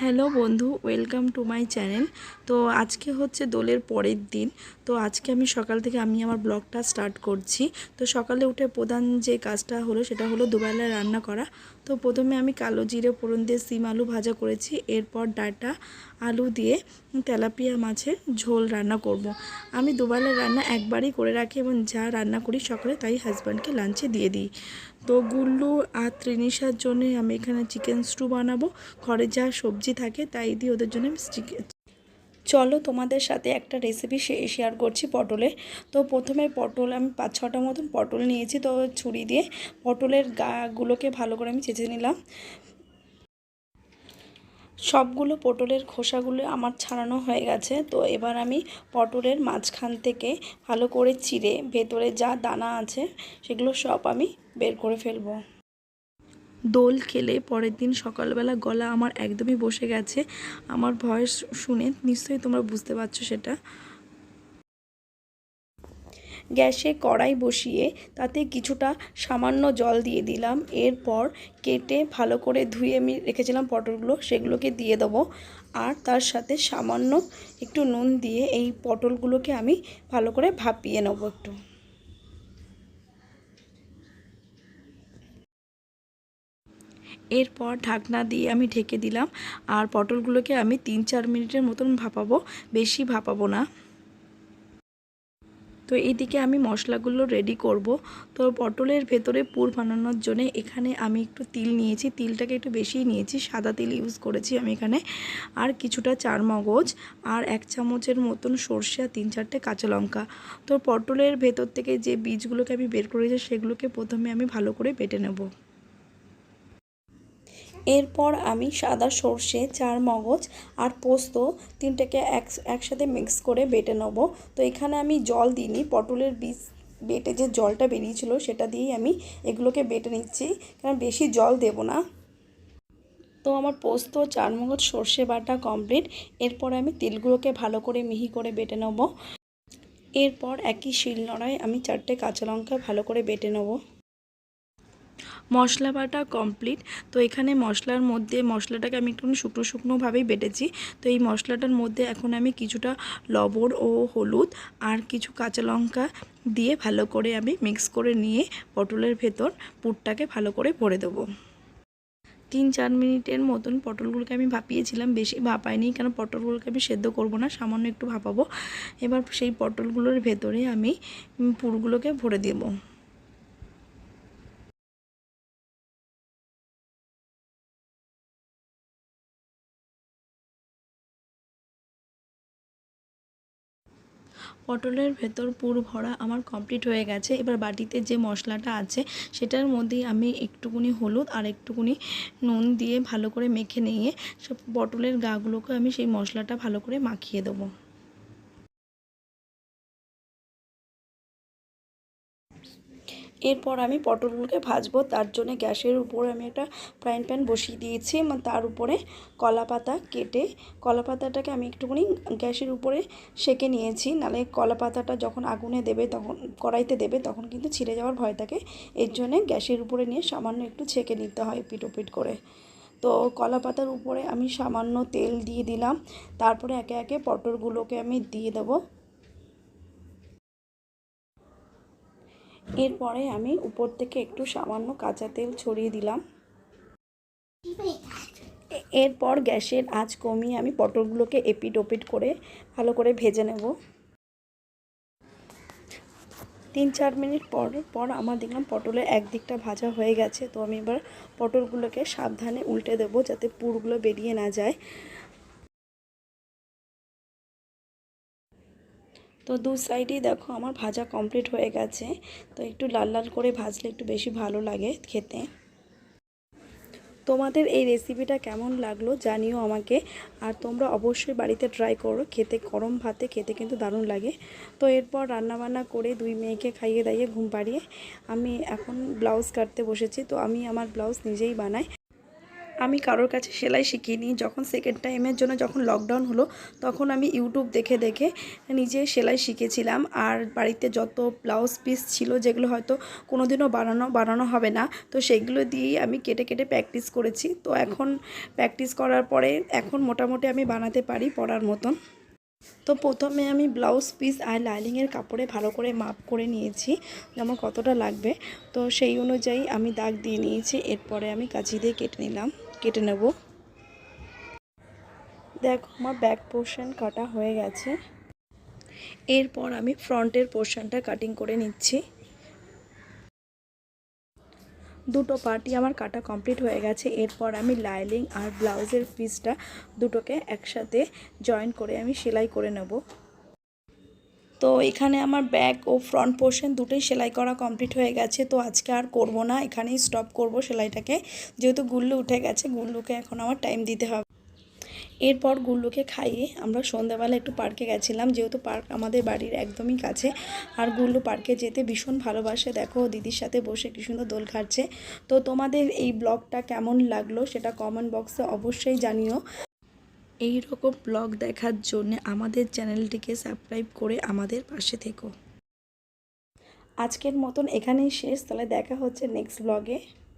Hello বন্ধু, welcome to my channel. তো আজকে হচ্ছে দোলের পরের দিন। তো আজকে আমি সকাল থেকে আমার ব্লগটা স্টার্ট করছি। তো সকালে উঠে প্রধান যে কাজটা হলো সেটা হলো দুবেলা রান্না করা। তো প্রথমে আমি কালো জিরে ফোড়ন দিয়ে সিম আলু ভাজা করেছি। এরপর ডাঁটা আলু দিয়ে তেলাপিয়া মাছের ঝোল রান্না করব। আমি দুবেলা রান্না একবারই করে রাখি এবং যা রান্না করি সকালে তাই হাজব্যান্ডকে লাঞ্চে দিয়ে দিই। তো গুল্লু আর ত্রিনিশার জন্য আমি এখানে চিকেন স্টু বানাবো। ঘরে যা সবজি থাকে তাই দিয়ে ওদের জন্য চলো তোমাদের সাথে একটা রেসিপি শেয়ার করছি পটলের। তো প্রথমে পটল আমি 5-6টা মতন পটল নিয়েছি। তো ছুরি দিয়ে পটলের গাগুলোকে ভালো করে আমি চেঁচে নিলাম। সবগুলো পটলের খোসাগুলো আমার ছাড়ানো হয়ে গেছে। তো এবার আমি পটলের মাঝখান থেকে ভালো করে চিড়ে ভেতরে যা দানা আছে সেগুলো সব আমি বের করে ফেলবো। দোল খেলে পরের দিন সকালবেলা গলা আমার একদমই বসে গেছে। আমার ভয়েস শুনে নিশ্চয়ই তোমরা বুঝতে পারছো সেটা। গ্যাসে কড়াই বসিয়ে তাতে কিছুটা সামান্য জল দিয়ে দিলাম। এরপর কেটে ভালো করে ধুয়ে আমি রেখেছিলাম পটলগুলো, সেগুলোকে দিয়ে দেবো। আর তার সাথে সামান্য একটু নুন দিয়ে এই পটলগুলোকে আমি ভালো করে ভাপিয়ে নেবো একটু। এরপর ঢাকনা দিয়ে আমি ঢেকে দিলাম। আর পটলগুলোকে আমি 3-4 মিনিটের মতন ভাপাবো, বেশি ভাপাবো না। তো এইদিকে আমি মশলাগুলো রেডি করব। তো পটলের ভেতরে পুর বানানোর জন্য এখানে আমি একটু তিল নিয়েছি, তিলটাকে একটু বেশিই নিয়েছি, সাদা তিল ইউজ করেছি আমি এখানে। আর কিছুটা চারমগজ আর 1 চামচের মতন সরষে আর 3-4টে কাঁচা লঙ্কা। তো পটলের ভেতর থেকে যে বীজগুলোকে আমি বের করেছি সেগুলোকে প্রথমে আমি ভালো করে বেটে নেব। এরপর আমি সাদা সর্ষে, চারমগজ আর পোস্ত তিনটাকে একসাথে মিক্স করে বেটে নেব। তো এখানে আমি জল দিইনি, পটলের বীজ বেটে যে জলটা বেরিয়েছিল সেটা দিয়েই আমি এগুলোকে বেটে নিচ্ছি, কারণ বেশি জল দেব না। তো আমার পোস্ত, চারমগজ, সর্ষে বাটা কমপ্লিট। এরপর আমি তিলগুলোকে ভালো করে মিহি করে বেটে নেব। এরপর একই শিলনোড়ায় আমি 4টে কাঁচা লঙ্কা ভালো করে বেটে নেব। মশলা বাটা কমপ্লিট। তো এখানে মশলার মধ্যে মশলাটাকে আমি একটু শুকনো শুকনোভাবেই বেটেছি। তো এই মশলাটার মধ্যে এখন আমি কিছুটা লবণ ও হলুদ আর কিছু কাঁচা লঙ্কা দিয়ে ভালো করে আমি মিক্স করে নিয়ে পটলের ভেতর পুরটাকে ভালো করে ভরে দেবো। 3-4 মিনিটের মতন পটলগুলোকে আমি ভাপিয়েছিলাম, বেশি ভাপাইনি, কারণ পটলগুলোকে আমি সেদ্ধ করব না, সামান্য একটু ভাপাবো। এবার সেই পটলগুলোর ভেতরে আমি পুরগুলোকে ভরে দেবো। পটলের ভেতর পুর ভরা আমার কমপ্লিট হয়ে গেছে। এবার বাটিতে যে মশলাটা আছে সেটার মধ্যেই আমি একটুকুনি হলুদ আর একটুকুনি নুন দিয়ে ভালো করে মেখে নিয়ে সব পটলের গাগুলোকে আমি সেই মশলাটা ভালো করে মাখিয়ে দেবো। এরপর আমি পটলগুলোকে ভাজবো, তার জন্য গ্যাসের উপরে আমি একটা ফ্রাইং প্যান বসিয়ে দিয়েছি। তার উপরে কলা পাতা কেটে কলা পাতাটাকে আমি একটুখানি গ্যাসের উপরে সেঁকে নিয়েছি, নাহলে কলা পাতাটা যখন আগুনে দেবে তখন কড়াইতে দেবে তখন কিন্তু ছিঁড়ে যাওয়ার ভয় থাকে। এর জন্যে গ্যাসের উপরে নিয়ে সামান্য একটু ছেঁকে নিতে হয় পিট ওপিট করে। তো কলা পাতার উপরে আমি সামান্য তেল দিয়ে দিলাম। তারপরে একে একে পটলগুলোকে আমি দিয়ে দেবো। এরপরে আমি উপর থেকে একটু সামান্য কাঁচা তেল ছড়িয়ে দিলাম। এরপর গ্যাসের আঁচ কমিয়ে আমি পটলগুলোকে এপিট ওপিট করে ভালো করে ভেজে নেব। 3-4 মিনিট পর আমার দেখলাম পটলের একদিকটা ভাজা হয়ে গেছে। তো আমি এবার পটলগুলোকে সাবধানে উল্টে দেবো যাতে পুরগুলো বেরিয়ে না যায়। তো দু সাইডেই দেখো আমার ভাজা কমপ্লিট হয়ে গেছে। তো একটু লাল লাল করে ভাজলে একটু বেশি ভালো লাগে খেতে। তোমাদের এই রেসিপিটা কেমন লাগলো জানিও আমাকে। আর তোমরা অবশ্যই বাড়িতে ট্রাই করো, খেতে গরম ভাতে খেতে কিন্তু দারুণ লাগে। তো এরপর রান্নাবান্না করে 2 মেয়েকে খাইয়ে দাইয়ে ঘুম পাড়িয়ে আমি এখন ব্লাউজ কাটতে বসেছি। তো আমি আমার ব্লাউজ নিজেই বানাই। আমি কারোর কাছে সেলাই শিখিনি। যখন সেকেন্ড টাইমের জন্য যখন লকডাউন হলো তখন আমি ইউটিউব দেখে দেখে নিজে সেলাই শিখেছিলাম। আর বাড়িতে যত ব্লাউজ পিস ছিল যেগুলো হয়তো কোনোদিনও বানানো হবে না, তো সেগুলো দিয়েই আমি কেটে কেটে প্র্যাকটিস করেছি। তো এখন প্র্যাকটিস করার পরে এখন মোটামুটি আমি বানাতে পারি পরার মতন। তো প্রথমে আমি ব্লাউজ পিস আর লাইনিংয়ের কাপড়ে ভালো করে মাপ করে নিয়েছি যে আমার কতটা লাগবে। তো সেই অনুযায়ী আমি দাগ দিয়ে নিয়েছি। এরপরে আমি কাঁচি দিয়ে কেটে নেব। দেখো আমার ব্যাক পোর্শন কাটা হয়ে গেছে। এরপর আমি ফ্রন্টের পোর্শনটা কাটিং করে নিচ্ছি। দুটো পার্টই আমার কাটা কমপ্লিট হয়ে গেছে। এরপর আমি লাইনিং আর ব্লাউজের পিসটা দুটোকে একসাথে জয়েন করে আমি সেলাই করে নেব। তো এখানে আমার ব্যাক ও ফ্রন্ট পোর্শন দুটোই সেলাই করা কমপ্লিট হয়ে গেছে। তো আজকে আর করব না, এখানেই স্টপ করব সেলাইটাকে, যেহেতু গুল্লু উঠে গেছে। গুল্লুকে এখন আমার টাইম দিতে হবে। এরপর গুল্লুকে খাইয়ে আমরা সন্ধ্যাবেলা একটু পার্কে গেছিলাম, যেহেতু পার্ক আমাদের বাড়ির একদমই কাছে। আর গুল্লু পার্কে যেতে ভীষণ ভালোবাসে। দেখো দিদির সাথে বসে কি সুন্দর দোল খাচ্ছে। তো তোমাদের এই ব্লগটা কেমন লাগলো সেটা কমেন্ট বক্সে অবশ্যই জানিও। এই রকম ব্লগ দেখার জন্য আমাদের চ্যানেলটিকে সাবস্ক্রাইব করে আমাদের পাশে থেকো। আজকের মতন এখানেই শেষ, তাহলে দেখা হচ্ছে নেক্সট ব্লগে।